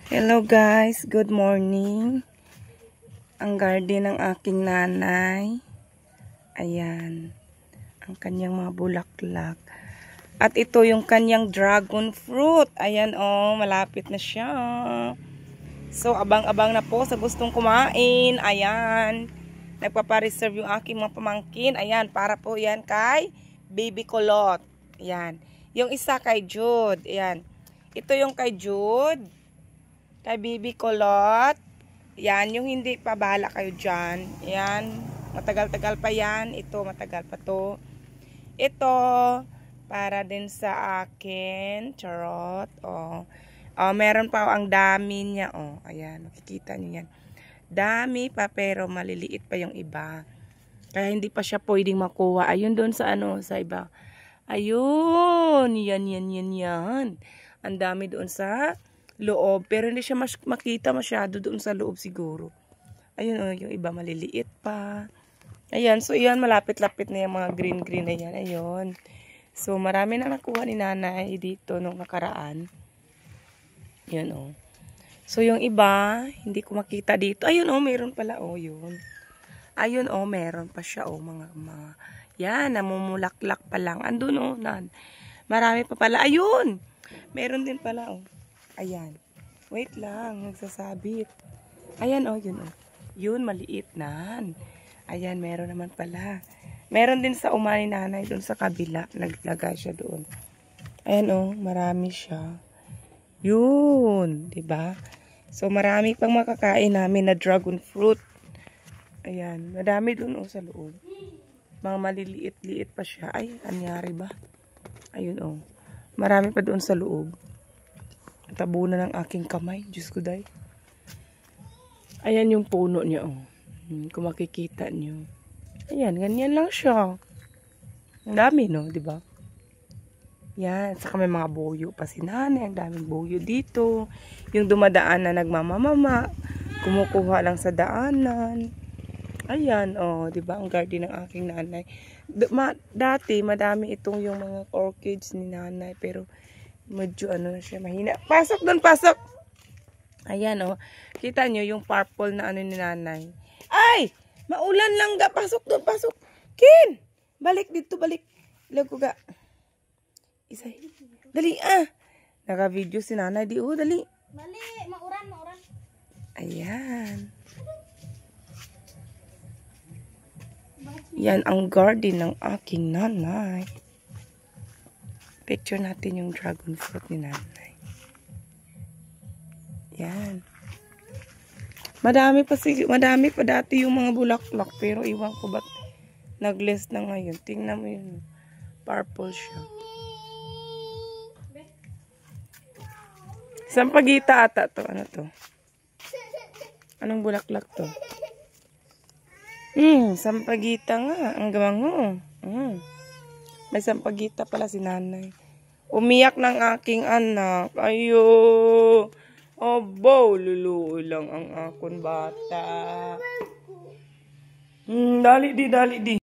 Hello guys, good morning. Ang garden ng aking nanay. Ayan. Ang kanyang mga bulaklak. At ito yung kanyang dragon fruit. Ayan malapit na siya. So abang-abang na po sa gustong kumain. Ayan. Nagpapareserve yung aking mga pamangkin. Ayan, para po yan kay Baby Kulot. Ayan. Yung isa kay Jude. Ayan. Ito yung kay Jude. Kay Baby Kulot. Yan, yung hindi pa, bahala kayo dyan. Yan, matagal-tagal pa yan. Ito, matagal pa to. Ito, para din sa akin. Charot. Meron pa ang dami niya. Ayan, makikita niyo yan. Dami pa, pero maliliit pa yung iba. Kaya hindi pa siya pwedeng makuha. Ayun doon sa sa iba. Ayun, yan. Ang dami doon sa loob, pero hindi siya makita masyado doon sa loob siguro. Ayun yung iba maliliit pa. Ayan, so yan, malapit-lapit na yung mga green na yan. Ayun. So marami na nakuha ni nanay dito nung nakaraan. Yun So yung iba, hindi ko makita dito. Ayun meron pala yun. Ayun meron pa siya mga yan, namumulaklak pa lang. Andun marami pa pala. Ayun. Meron din pala Ayan. Wait lang, nagsasabit. Ayan yun Yun, maliit na. Ayan, meron naman pala. Meron din sa umani nanay doon sa kabila. Naglagay siya doon. Ayan marami siya. Yun, 'di ba? So marami pang makakain namin na dragon fruit. Ayan, madami doon sa loob. Mga maliliit-liit pa siya. Ay, anyari ba? Ayun Marami pa doon sa loob. Tabunan ng aking kamay. Diyos ko day. Ayan yung puno niya kung makikita niyo. Ayan, ganyan lang siya. Ang dami di ba? Yan, saka may mga buyo pa si nanay. Ang daming buyo dito. Yung dumadaan na nagmamamama. Kumukuha lang sa daanan. Ayan, di ba? Ang garden ng aking nanay. Dati, madami itong yung mga orchids ni nanay. Pero medyo na siya, mahina. Pasok doon, pasok! Ayan kita nyo yung purple na ni nanay. Ay! Maulan lang ga. Pasok doon, pasok. Kin! Balik dito, balik. Lago ga. Isa. Dali Naka-video si nanay. Dali. Bali, mauran. Ayan. Yan ang garden ng aking nanay. Picture natin yung dragon fruit ni nanay. Yan. Madami pa dati yung mga bulaklak. Pero iwan ko ba't nag-less na ngayon. Tingnan mo yun. Purple siya. Sampagita ata to. Ano to? Anong bulaklak to? Sampagita nga. Ang gamango. May sampagita pala si nanay. Umiyak ng aking anak. Ayo. Luluoy lang ang akong bata. Dali di.